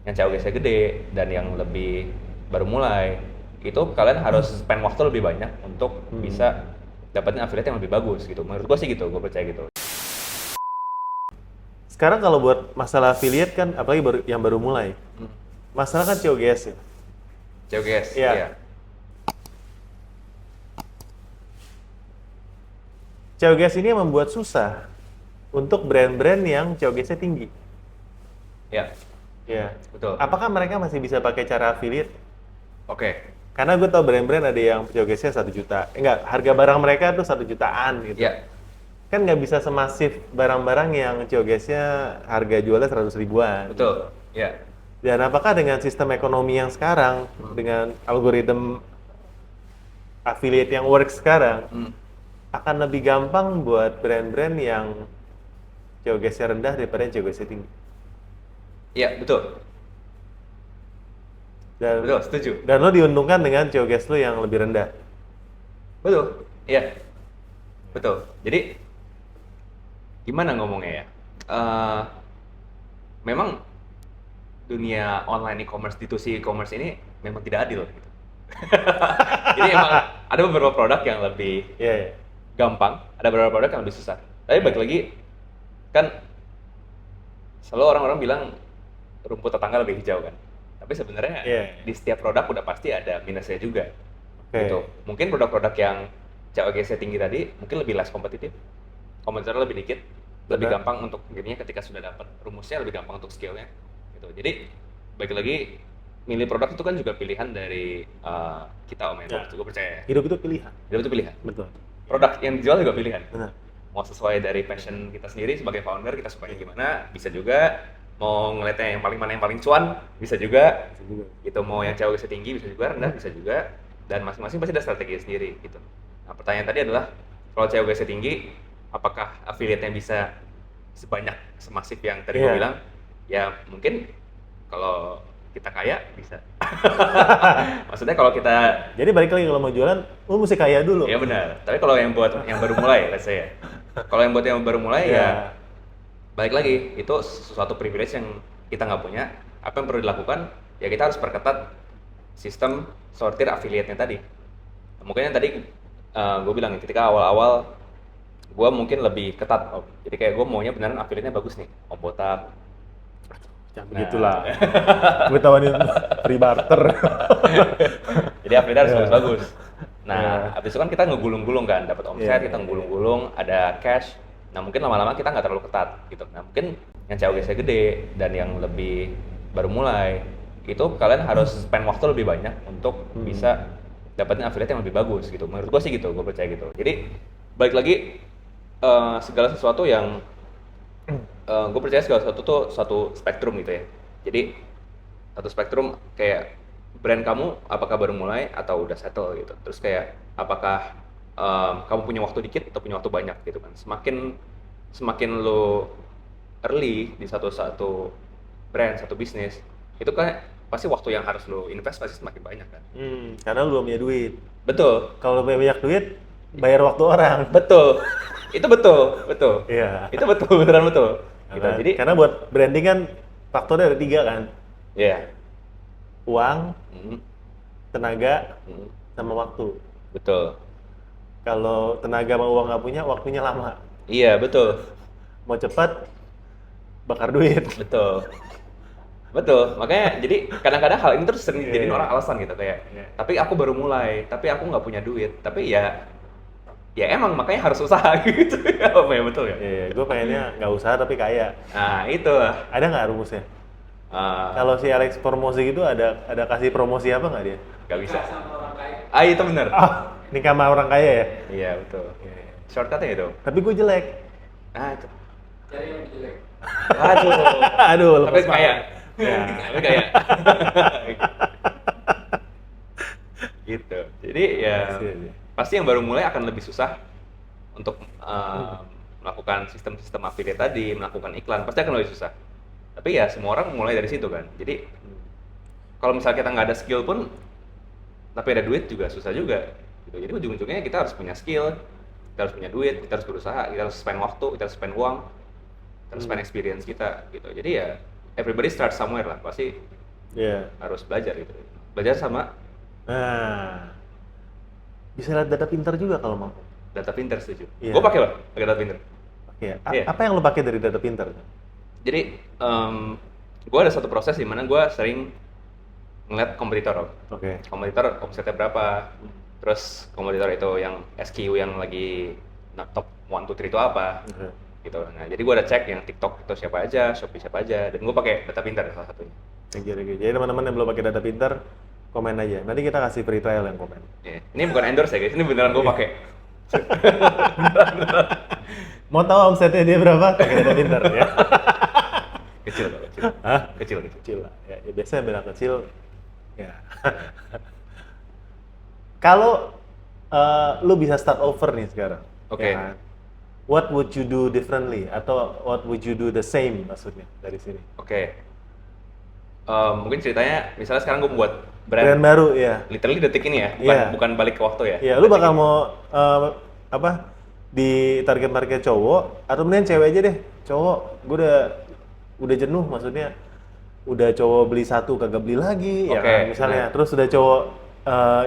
yang COGS-nya gede dan yang lebih baru mulai, itu kalian harus spend waktu lebih banyak untuk bisa dapetin affiliate yang lebih bagus gitu. Menurut gue sih gitu, gue percaya gitu. Sekarang kalau buat masalah affiliate kan, apalagi yang baru mulai, masalah kan COGS ya. COGS, Iya. iya. COGS ini yang membuat susah untuk brand-brand yang COGS-nya tinggi. Iya, Ya. betul. Apakah mereka masih bisa pakai cara affiliate? Oke. Karena gue tau brand-brand ada yang COGS-nya 1 juta. Enggak, harga barang mereka tuh 1 jutaan gitu. Iya, Kan nggak bisa semasif barang-barang yang COGS-nya harga jualnya 100 ribuan. betul. Iya. Dan apakah dengan sistem ekonomi yang sekarang, dengan algoritma affiliate yang works sekarang, akan lebih gampang buat brand-brand yang COGS-nya rendah daripada yang COGS-nya tinggi? Iya, betul. Dan, Betul, setuju. dan lo diuntungkan dengan COGS lo yang lebih rendah. Betul. Iya. Betul. Jadi gimana ngomongnya ya? Memang dunia online e-commerce, D2C e-commerce ini memang tidak adil gitu. Jadi emang ada beberapa produk yang lebih Iya, iya. gampang, ada beberapa produk yang lebih susah. Tapi balik lagi, kan selalu orang-orang bilang rumput tetangga lebih hijau kan. Tapi sebenarnya Iya. di setiap produk udah pasti ada minusnya juga. Oke. Gitu. Mungkin produk-produk yang COGS-nya tinggi tadi mungkin lebih less kompetitif. Kompetitornya lebih dikit, lebih Benar. gampang untuk jadinya ketika sudah dapat rumusnya lebih gampang untuk scale-nya. Gitu. Jadi balik lagi milih produk itu kan juga pilihan dari kita Om Ya. Endo, gue percaya. Hidup itu pilihan. Itu pilihan. Betul. Produk yang dijual juga pilihan. Benar. Mau sesuai dari passion kita sendiri sebagai founder, kita sukanya gimana, bisa juga. Mau ngeliatnya yang paling mana yang paling cuan, bisa juga. Bisa juga. Gitu, mau yang COGS tinggi bisa juga, rendah bisa juga. Dan masing-masing pasti ada strategi sendiri gitu. Nah, pertanyaan tadi adalah kalau COGS tinggi, apakah affiliate-nya bisa sebanyak semasif yang tadi gue Iya. bilang? Ya mungkin kalau kita kaya bisa. Maksudnya kalau kita Jadi balik lagi kalau mau jualan, lo mesti kaya dulu. ya benar. Tapi kalau yang buat yang baru mulai, let's say ya. Kalau yang buat yang baru mulai Iya. ya balik lagi, itu sesuatu privilege yang kita nggak punya. Apa yang perlu dilakukan? Ya kita harus perketat sistem sortir affiliate-nya tadi. Mungkin yang tadi gue bilang ketika awal-awal gue mungkin lebih ketat. Jadi kayak gue maunya beneran affiliate-nya bagus nih. Om Botak. Jangan begitulah. Gue tawarin free barter. Jadi affiliate harus Iya. bagus-bagus. Nah, Iya. habis itu kan kita ngegulung-gulung kan, dapat omset, Iya. kita ngegulung-gulung, ada cash. Nah, mungkin lama-lama kita nggak terlalu ketat gitu. Nah, mungkin yang COGS-nya gede dan yang lebih baru mulai, itu kalian harus spend waktu lebih banyak untuk bisa dapetin affiliate yang lebih bagus gitu. Menurut gue sih gitu, gue percaya gitu. Jadi, balik lagi, segala sesuatu yang gue percaya segala sesuatu tuh satu spektrum gitu ya. Jadi satu spektrum kayak brand kamu apakah baru mulai atau udah settle gitu. Terus kayak apakah kamu punya waktu dikit atau punya waktu banyak gitu kan. Semakin lo early di satu brand, satu bisnis, itu kan pasti waktu yang harus lo invest pasti semakin banyak kan. Karena lu belum punya duit. Betul, Kalau lu punya banyak duit, bayar waktu orang. betul. Itu betul. Iya. Itu betul, beneran betul. Gitu. Karena, Jadi, karena buat branding kan faktornya ada 3 kan. ya, Uang, mm, tenaga, mm, sama waktu. betul. Kalau tenaga sama uang nggak punya, waktunya lama. Iya, betul. Mau cepat, bakar duit. Betul. Betul. Makanya jadi kadang-kadang hal ini terus sering Iya, dijadiin iya. orang alasan gitu kayak, Iya. tapi aku baru mulai, tapi aku nggak punya duit. Tapi ya emang makanya harus usaha gitu. Apa ya betul ya? Iya, gue pengennya nggak usaha tapi kaya. Nah, itu. Ada nggak rumusnya? Ah, Kalau si Alex promosi gitu ada kasih promosi apa nggak dia? nggak bisa. Sama orang kaya. Ah, itu bener. Ah, nikah sama orang kaya ya? Iya, betul. Shortcutnya itu. Tapi gue jelek. Ah, itu. Cari yang lebih jelek. Waduh. Aduh, Tapi lepas kaya. Ya. Tapi kaya. Gitu. Jadi ya Iya. pasti yang baru mulai akan lebih susah untuk melakukan sistem-sistem affiliate tadi, melakukan iklan, pasti akan lebih susah. Tapi ya semua orang mulai dari situ kan. Jadi kalau misalnya kita nggak ada skill pun, tapi ada duit juga susah juga. Gitu. Jadi ujung-ujungnya kita harus punya skill, kita harus punya duit, kita harus berusaha, kita harus spend waktu, kita harus spend uang, kita harus spend experience kita. Gitu. Jadi ya everybody start somewhere lah, pasti Iya. harus belajar gitu. Belajar sama Nah, bisa lihat data pintar juga kalau mau. data pinter, setuju. Iya. Gue pakai loh, pakai data pinter. Oke, Iya. apa yang lo pakai dari data pintar? Jadi gue ada satu proses di mana gue sering ngeliat kompetitor. Oke. Kompetitor omsetnya berapa, terus kompetitor itu yang SKU yang lagi top 1, 2, 3 itu apa, Oke. gitu. Nah, jadi gue udah cek yang TikTok itu siapa aja, Shopee siapa aja, dan gue pakai data pintar salah satunya. Oke. Jadi teman-teman yang belum pakai data pintar, komen aja. Nanti kita kasih free trial yang komen. Iya. Ini bukan endorse ya guys, ini beneran gue pakai. Mau tahu omsetnya dia berapa? Pakai data pintar ya. Kecil kok, kecil. Hah? Kecil. Kecil lah. Ya biasanya bilang kecil. Ya. Kalau lu bisa start over nih sekarang. Oke. ya kan? What would you do differently? Atau what would you do the same maksudnya dari sini? Oke. Mungkin ceritanya, misalnya sekarang gue buat Brand brand, baru ya. literally detik ini ya, Iya. bukan balik ke waktu ya. Ya, lu bakal mau apa di target market cowok atau mending cewek aja deh. Cowok, gue udah jenuh maksudnya. Udah cowok beli satu kagak beli lagi ya Oke, kan misalnya. benar. Terus udah cowok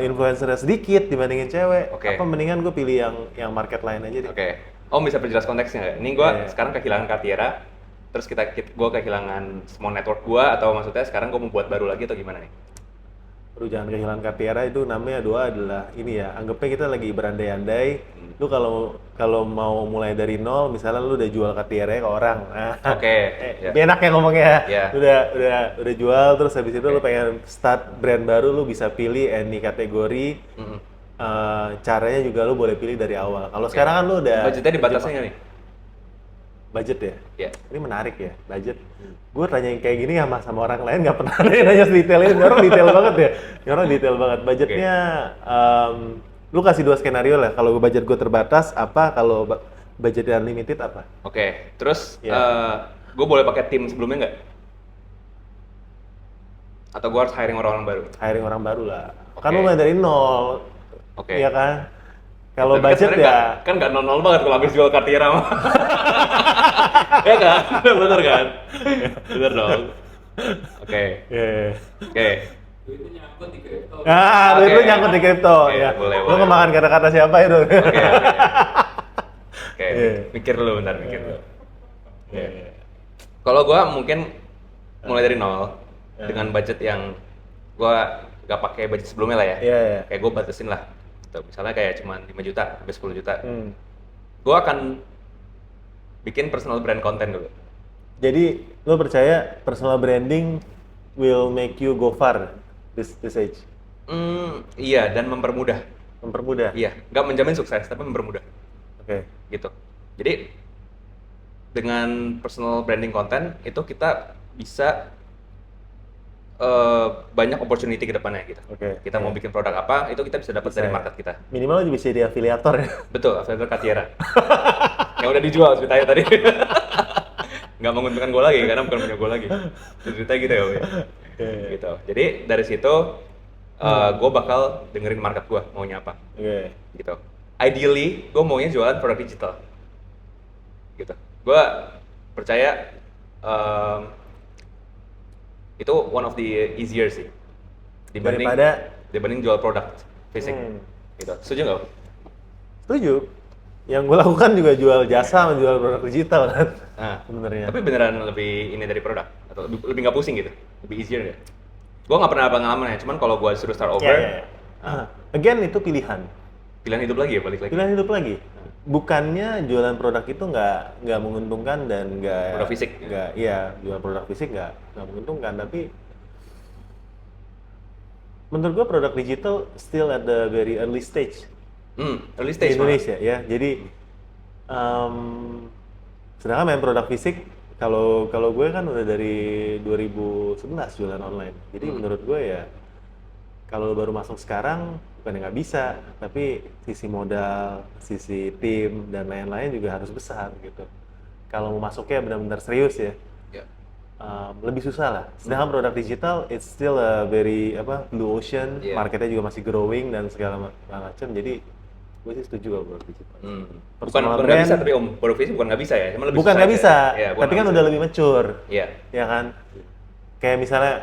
influencernya sedikit dibandingin cewek. Oke. Apa mendingan gue pilih yang market lain aja deh. Oke. Om bisa perjelas konteksnya nggak? Ini gue Iya. sekarang kehilangan Cartiera, terus gue kehilangan semua network gue, atau maksudnya sekarang gue mau buat baru lagi atau gimana nih? Lu jangan kehilangan Cartiera, itu namanya doa adalah ini ya, anggapnya kita lagi berandai-andai. Lu kalau mau mulai dari nol, misalnya lu udah jual Cartiera ke orang. Nah, Oke, ya. lebih enak ya ngomongnya. Ya. Udah jual, terus habis itu lu Oke. pengen start brand baru, lu bisa pilih any kategori. Mm-mm. Caranya juga lu boleh pilih dari awal. Kalau Oke. sekarang kan lu udah Budgetnya dibatasi nggak nih? budget ya. Ya. Ini menarik ya, budget. Gue tanyain kayak gini sama orang lain nggak pernah ada yang nanya sedetail ini. Ini orang detail banget ya. Ini orang detail banget. Budgetnya, lu kasih 2 skenario lah. Kalau budget gue terbatas, apa? Kalau budgetnya unlimited, apa? Oke. Terus Ya. gue boleh pakai tim sebelumnya nggak? Atau gue harus hiring orang-orang baru? Hiring orang baru lah. Kan Oke. lu mulai dari nol. Oke. Iya kan? Kalau Tapi kan budget sebenarnya ya, kan nggak nol banget kalau habis jual Cartiera mah. Ya kan? Bener kan? Bener dong. Oke. yeah. Oke. Duitnya nyangkut di kripto. Ah, duit Oke. lu nyangkut di kripto Oke, ya. boleh, Lu boleh. kemakan kata-kata siapa itu? Oke. Oke. Iya. Mikir dulu, bentar mikir dulu. Iya. Kalau gua mungkin mulai dari nol Ya. dengan budget yang gua nggak pakai budget sebelumnya lah ya. Iya, iya. Kayak gua batasin lah. Tuh, misalnya kayak cuma 5 juta sampai 10 juta. Gua akan bikin personal brand content dulu. Jadi lo percaya personal branding will make you go far this age? Iya, dan mempermudah. Mempermudah. Iya, nggak menjamin sukses, tapi mempermudah. Oke. Gitu. Jadi dengan personal branding content itu kita bisa banyak opportunity ke depannya gitu. Oke. Kita mau bikin produk apa, itu kita bisa dapat Bisa dari ya. market kita. Minimal lo bisa jadi afiliator ya. Betul, affiliate Cartiera. Yang udah dijual ceritanya tadi. Nggak menguntungkan gue lagi, karena bukan punya gue lagi. Ceritanya gitu ya, Om, ya. Oke. Gitu. Jadi dari situ gue bakal dengerin market gue maunya apa. Oke. Gitu. Ideally, gue maunya jualan produk digital. Gitu. Gue percaya itu one of the easier sih dibanding jual produk fisik. Gitu. Setuju nggak? Om? Setuju. Yang gue lakukan juga jual jasa, menjual produk digital kan. Nah, Sebenarnya. tapi beneran lebih ini dari produk atau lebih nggak pusing gitu, lebih easier nggak? Gue nggak pernah pengalaman ya, cuman kalau gue suruh start over, Ya. Again itu pilihan. pilihan hidup lagi ya, balik lagi. Pilihan hidup lagi. Bukannya jualan produk itu nggak menguntungkan dan nggak Produk fisik. nggak, iya, jual produk fisik nggak menguntungkan, tapi menurut gua produk digital still at the very early stage Early di stage malah. Indonesia ya. Jadi sedangkan main produk fisik, kalau gue kan udah dari 2011 jualan online. Jadi menurut gue ya kalau baru masuk sekarang bukan nggak bisa, tapi sisi modal, sisi tim dan lain-lain juga harus besar gitu. Kalau mau masuknya benar-benar serius ya, Ya. lebih susah lah. Sedangkan produk digital it's still a very blue ocean, Iya. marketnya juga masih growing dan segala macam. Jadi Gue sih setuju kalau produk digital. Bukan Personal nggak brand- bisa, tapi Om, produk fisik bukan nggak bisa ya, cuma lebih Bukan susah nggak aja. bisa, Iya, bukan tapi kan nggak udah bisa. lebih mature, Iya. ya kan? Kayak misalnya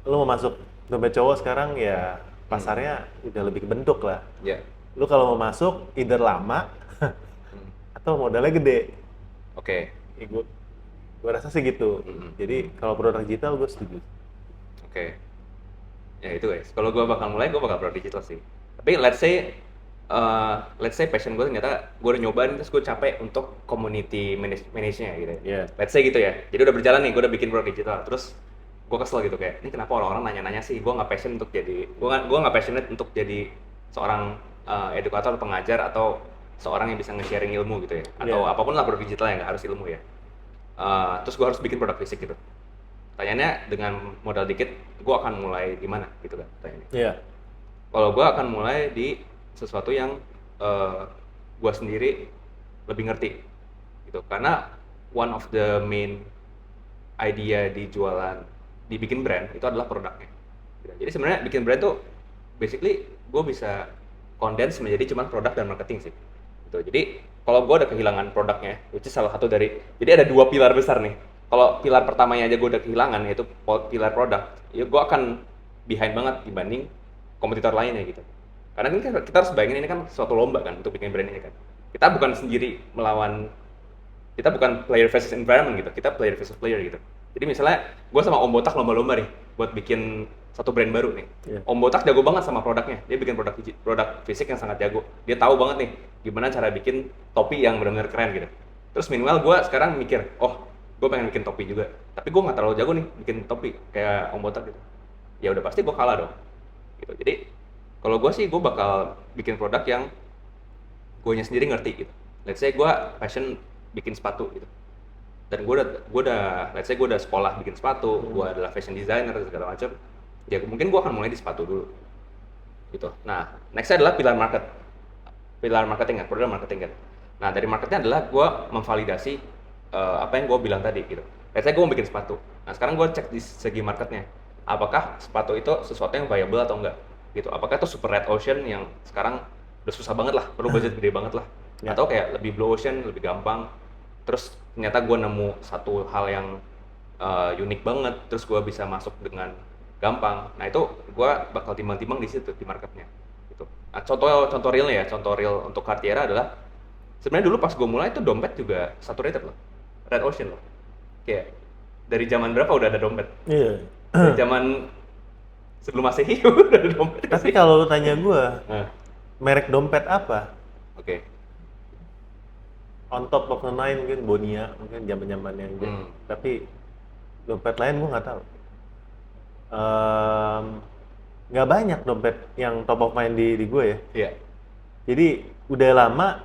lu mau masuk dompet cowok sekarang ya pasarnya udah lebih kebentuk lah. Iya. Lu kalau mau masuk either lama atau modalnya gede. Oke. Ya, gue rasa sih gitu. Jadi kalau produk digital gue setuju. Oke. Ya itu guys. Kalau gue bakal mulai, gue bakal produk digital sih. Tapi let's say passion gue ternyata gue udah nyobain terus gue capek untuk community manage-nya gitu ya. Iya. Let's say gitu ya. Jadi udah berjalan nih, gue udah bikin produk digital. Terus gue kesel gitu kayak, ini kenapa orang-orang nanya-nanya sih? Gue nggak passion untuk jadi, gue nggak passionate untuk jadi seorang edukator, pengajar atau seorang yang bisa nge-sharing ilmu gitu ya. Atau Iya. apapun lah produk digital yang nggak harus ilmu ya. Terus gue harus bikin produk fisik gitu. Pertanyaannya dengan modal dikit, gue akan mulai di mana gitu kan pertanyaannya. Iya. Kalau gue akan mulai di sesuatu yang gue sendiri lebih ngerti gitu. Karena one of the main idea di jualan, dibikin brand itu adalah produknya. Gitu. Jadi sebenarnya bikin brand tuh basically gue bisa condense menjadi cuma produk dan marketing sih. Gitu. Jadi kalau gue udah kehilangan produknya, which is salah satu dari, jadi ada dua pilar besar nih. Kalau pilar pertamanya aja gue udah kehilangan, yaitu pilar produk, ya gue akan behind banget dibanding kompetitor lainnya gitu. Karena ini kan kita harus bayangin ini kan suatu lomba kan untuk bikin brand ini kan. Kita bukan sendiri melawan, kita bukan player versus environment gitu, kita player versus player gitu. Jadi misalnya gue sama Om Botak lomba-lomba nih buat bikin satu brand baru nih. Iya. Om Botak jago banget sama produknya, dia bikin produk fisik yang sangat jago. Dia tahu banget nih gimana cara bikin topi yang benar-benar keren gitu. Terus minimal gue sekarang mikir, oh gue pengen bikin topi juga, tapi gue nggak terlalu jago nih bikin topi kayak Om Botak gitu. Ya udah pasti gue kalah dong. Gitu. Jadi kalau gue sih gue bakal bikin produk yang gue sendiri ngerti gitu. Let's say gue passion bikin sepatu gitu. Dan gue udah let's say gue udah sekolah bikin sepatu, gue adalah fashion designer dan segala macam. Ya mungkin gue akan mulai di sepatu dulu. Gitu. Nah, next adalah pilar marketing kan, program marketing kan. Nah, dari marketnya adalah gue memvalidasi apa yang gue bilang tadi gitu. Let's say gue mau bikin sepatu. Nah, sekarang gue cek di segi marketnya. Apakah sepatu itu sesuatu yang viable atau enggak? Gitu. Apakah itu super red ocean yang sekarang udah susah banget lah, perlu budget gede banget lah. Ya. Atau kayak lebih blue ocean, lebih gampang. Terus ternyata gue nemu satu hal yang unik banget, terus gue bisa masuk dengan gampang. Nah itu gue bakal timbang-timbang di situ di marketnya. Gitu. Nah, contoh realnya ya, contoh real untuk Cartier adalah sebenarnya dulu pas gue mulai itu dompet juga saturated loh, red ocean loh. Kayak dari zaman berapa udah ada dompet? Iya. Dari zaman sebelum Masehi udah ada dompet. Tapi kalau lu tanya gue, Nah, merek dompet apa? oke. On top of the line mungkin Bonia, mungkin zaman-zamannya aja. Tapi dompet lain gue nggak tahu. Nggak banyak dompet yang top of mind di gue ya. Iya. Jadi udah lama,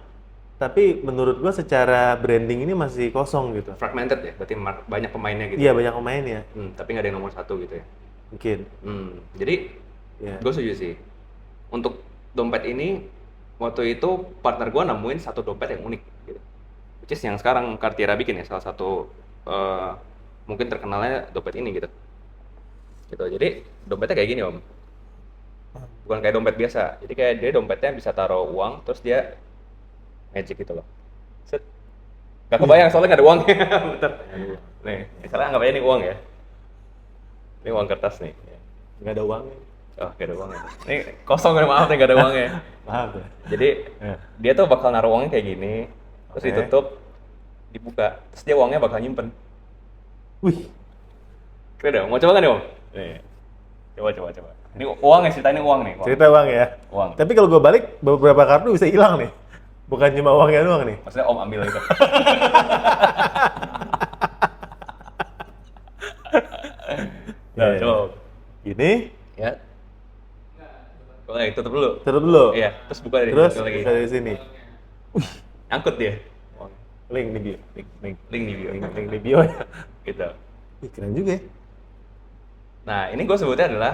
tapi menurut gue secara branding ini masih kosong gitu. Fragmented ya, berarti banyak pemainnya gitu. Iya banyak pemainnya, Tapi nggak ada yang nomor satu gitu ya. mungkin. Jadi Ya. gue setuju sih. Untuk dompet ini waktu itu partner gue nemuin satu dompet yang unik gitu. Which is yang sekarang Cartier bikin ya, salah satu mungkin terkenalnya dompet ini gitu. Gitu. Jadi dompetnya kayak gini Om. Bukan kayak dompet biasa. Jadi kayak dia dompetnya bisa taruh uang terus dia magic gitu loh. Set. Gak kebayang soalnya nggak ada uangnya. Bentar. Nih, misalnya anggap aja ini uang ya. Ini uang kertas nih. Nggak ada uangnya. Oh, gak ada uangnya. Ini kosong ya, maaf nih gak ada uangnya. Maaf ya. Jadi dia tuh bakal naruh uangnya kayak gini, terus Oke. ditutup, dibuka, terus dia uangnya bakal nyimpen. Wih, Keren dong, mau coba kan Om? Nih, coba. Ini uang ya, cerita ini uang nih. Uang. cerita uang ya. Uang. Tapi kalau gue balik, beberapa kartu bisa hilang nih. Bukan cuma uangnya doang nih. Maksudnya Om ambil itu. Nah, Iya. coba. Gini, Ya. Oke, tutup dulu. tutup dulu. Iya, terus buka dari Terus satu lagi. dari sini. Angkut dia. Link di bio. Link di bio. Link di bio ya. Gitu. Ih, keren juga ya. Nah, ini gue sebutnya adalah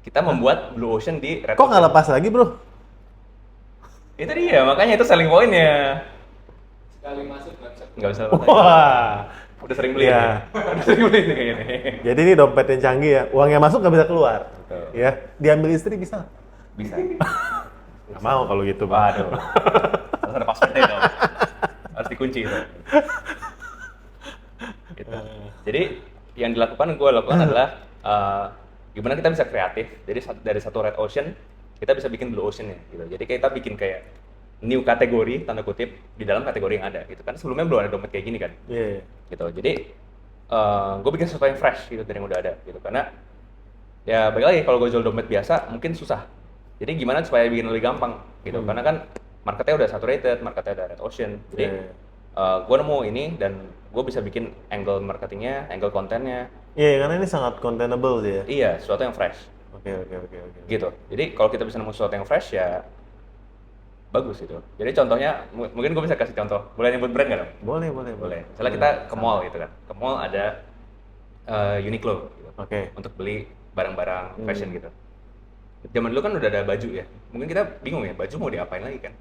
kita membuat blue ocean di red Kok nggak ocean. lepas lagi bro? Itu dia, makanya itu selling point-nya. Sekali masuk Nggak bisa lepas. Wah. Udah sering beli Iya. nih. Udah sering beli nih kayaknya nih. Jadi ini dompet yang canggih ya. Uangnya masuk nggak bisa keluar. Betul. Ya, diambil istri bisa. Bisa. Nggak mau kalau gitu, Bang. Waduh. Harus ada passwordnya dong. Harus dikunci itu. Gitu. Jadi yang gue lakukan adalah gimana kita bisa kreatif. Jadi dari satu red ocean kita bisa bikin blue ocean ya. Gitu. Jadi kita bikin kayak new kategori tanda kutip di dalam kategori yang ada. Gitu kan sebelumnya belum ada dompet kayak gini kan. Iya. Gitu. Jadi gue bikin sesuatu yang fresh gitu dari yang udah ada. Gitu. Karena ya balik lagi kalau gue jual dompet biasa mungkin susah. Jadi gimana supaya bikin lebih gampang gitu. Karena kan marketnya udah saturated, marketnya udah red ocean. Jadi gue nemu ini dan gue bisa bikin angle marketingnya, angle kontennya. Iya, karena ini sangat containable sih ya. Iya, sesuatu yang fresh. Oke. Gitu. Jadi kalau kita bisa nemu sesuatu yang fresh ya bagus itu. Jadi contohnya mungkin gue bisa kasih contoh. Boleh nyebut brand nggak dong? Boleh. Misalnya kita ke mall gitu kan. Ke mall ada Uniqlo gitu. Oke. Untuk beli barang-barang fashion gitu. Zaman dulu kan udah ada baju ya. Mungkin kita bingung ya, baju mau diapain lagi kan?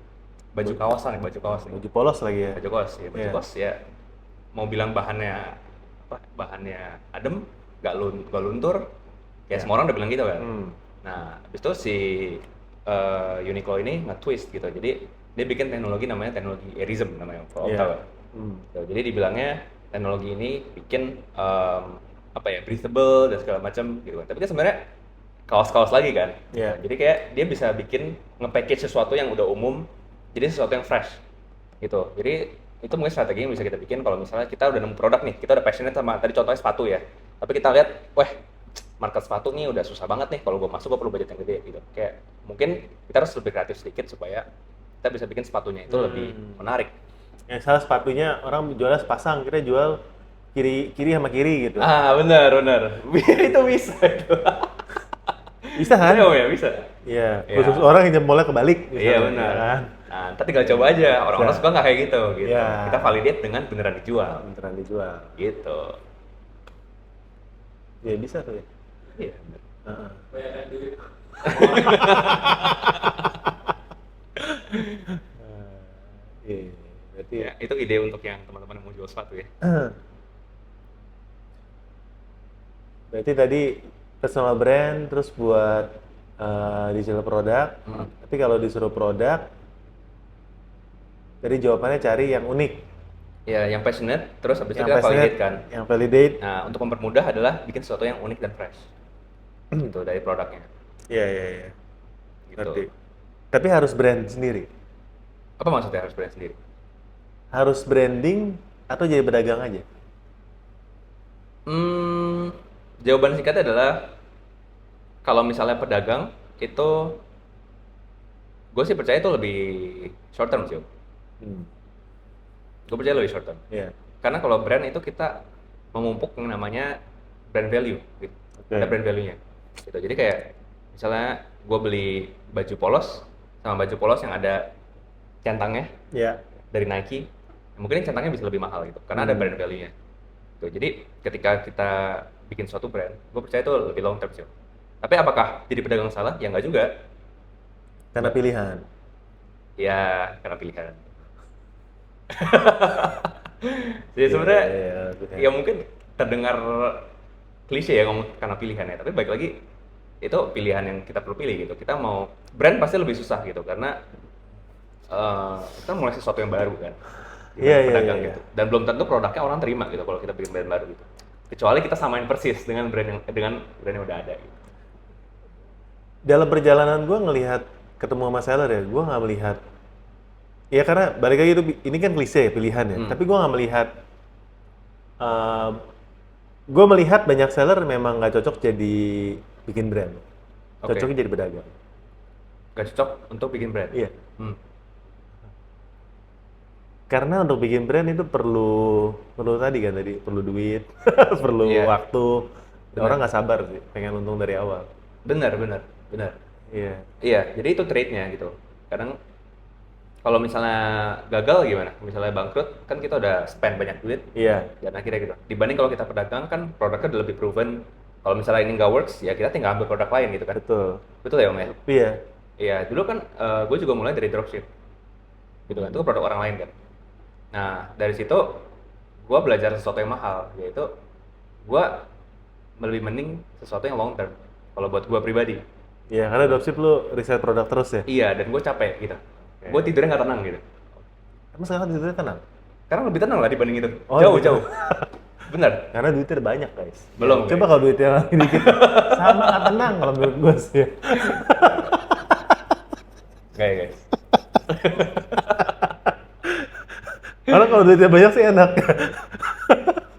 Baju kaos nih. Baju polos lagi ya. Baju kaos ya, Iya. kaos ya. Mau bilang bahannya apa? Bahannya adem, nggak luntur. Ya semua orang udah bilang gitu kan. Nah, habis itu si Uniqlo ini nge-twist gitu. Jadi dia bikin teknologi namanya teknologi Airism namanya, kalau Iya. tahu ya. Jadi dibilangnya teknologi ini bikin breathable dan segala macam gitu kan. Tapi kan sebenarnya kaos-kaos lagi kan. Iya. Jadi kayak dia bisa bikin nge-package sesuatu yang udah umum jadi sesuatu yang fresh gitu. Jadi itu mungkin strategi yang bisa kita bikin kalau misalnya kita udah nemu produk nih, kita udah passionate sama tadi contohnya sepatu ya. Tapi kita lihat, wah market sepatu nih udah susah banget nih, kalau gue masuk gue perlu budget yang gede gitu. Kayak mungkin kita harus lebih kreatif sedikit supaya kita bisa bikin sepatunya itu lebih menarik. Ya, salah sepatunya orang jualnya sepasang, kita jual kiri sama kiri gitu. Ah benar. Itu bisa itu. Bisa kan? Ya bisa. Iya, Iya. khusus orang yang jempolnya kebalik. Iya misalnya, benar. Kan? Nah, ntar tinggal coba aja. Orang-orang suka nggak kayak gitu. Iya. Kita validate dengan beneran dijual. Beneran dijual. Gitu. Ya bisa tuh ya. Iya. bener. Heeh. Bayarkan duit. Iya, berarti Ya, itu ide untuk yang teman-teman yang mau jual sepatu ya. Berarti tadi personal brand, terus buat digital produk. Tapi kalau disuruh produk, tadi jawabannya cari yang unik, Ya, yang passionate, terus habis itu yang kita validate passionate, kan. yang validate. Nah, untuk mempermudah adalah bikin sesuatu yang unik dan fresh. Gitu dari produknya. Iya. Gitu. Ngerti. Tapi harus brand sendiri. Apa maksudnya harus brand sendiri? Harus branding atau jadi pedagang aja? Jawaban singkatnya adalah kalau misalnya pedagang itu gue sih percaya itu lebih short term sih. Gue percaya lebih short term. Iya. Karena kalau brand itu kita memumpuk yang namanya brand value gitu. Oke. Ada brand value-nya. Gitu. Jadi kayak misalnya gue beli baju polos sama baju polos yang ada centangnya Iya. dari Nike, mungkin centangnya bisa lebih mahal gitu karena ada brand value-nya. Tuh, jadi ketika kita bikin suatu brand, gue percaya itu lebih long term sih. Tapi apakah jadi pedagang salah? Ya nggak juga. Karena pilihan. Ya karena pilihan. Jadi sebenarnya Iya. ya mungkin terdengar klise ya ngomong karena pilihan ya, tapi baik lagi itu pilihan yang kita perlu pilih gitu. Kita mau brand pasti lebih susah gitu karena kita mulai sesuatu yang baru kan. Iya, Pedagang iya. gitu. Dan belum tentu produknya orang terima gitu kalau kita bikin brand baru gitu. Kecuali kita samain persis dengan brand yang udah ada gitu. Dalam perjalanan gue ngelihat ketemu sama seller ya, gue nggak melihat. Ya karena balik lagi itu, ini kan klise pilihan ya. Tapi gue nggak melihat. Gue melihat banyak seller memang nggak cocok jadi bikin brand. Oke. Cocoknya jadi pedagang. Gak cocok untuk bikin brand. Iya. Hmm. Karena untuk bikin brand itu perlu perlu duit, perlu Iya. waktu. Dan Benar. orang nggak sabar sih, pengen untung dari awal. Benar. Iya. Iya, jadi itu trade-nya gitu. Kadang kalau misalnya gagal gimana? Misalnya bangkrut, kan kita udah spend banyak duit, Iya. dan akhirnya gitu. Dibanding kalau kita pedagang kan produknya udah lebih proven. Kalau misalnya ini nggak works, ya kita tinggal ambil produk lain gitu kan. Betul. Betul ya Om ya? Iya. Iya, dulu kan gue juga mulai dari dropship. Gitu kan, itu produk orang lain kan. Nah, dari situ gue belajar sesuatu yang mahal, yaitu gue lebih mending sesuatu yang long term. Kalau buat gue pribadi. Iya, karena dropship lu riset produk terus ya. Iya, dan gue capek gitu. Gue tidurnya nggak tenang gitu. Emang sekarang tidurnya tenang? Karena lebih tenang lah dibanding itu. Oh, Jauh, lebih jauh. Bener. Karena duitnya udah banyak, guys. Belum, Ya, coba guys. kalau duitnya lagi dikit, sama nggak tenang kalau menurut gue sih. Nggak ya guys. Karena kalau duitnya banyak sih enak.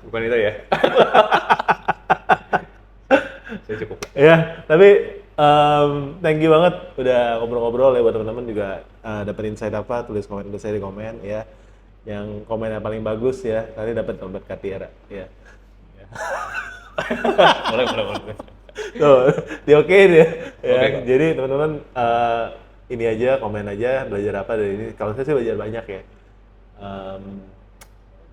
Bukan itu ya. Saya cukup. Ya, tapi thank you banget udah ngobrol-ngobrol ya buat teman-teman juga dapat insight apa, tulis komen tulis saya di komen ya. Yang komen yang paling bagus ya, nanti dapat dompet Katiara ya. Boleh, boleh. Tuh, diokein ya. Ya, Oke, kok. jadi teman-teman ini aja, komen aja belajar apa dari ini. Kalau saya sih belajar banyak ya.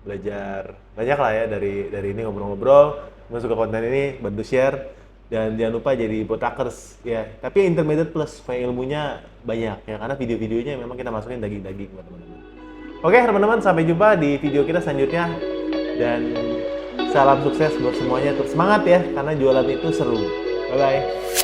Belajar banyak lah ya dari ini ngobrol-ngobrol. Gue suka konten ini, bantu share dan jangan lupa jadi botakers ya. Tapi intermediate plus supaya ilmunya banyak ya karena video-videonya memang kita masukin daging-daging buat teman-teman. Oke teman-teman, sampai jumpa di video kita selanjutnya dan salam sukses buat semuanya. Terus semangat ya karena jualan itu seru. Bye bye.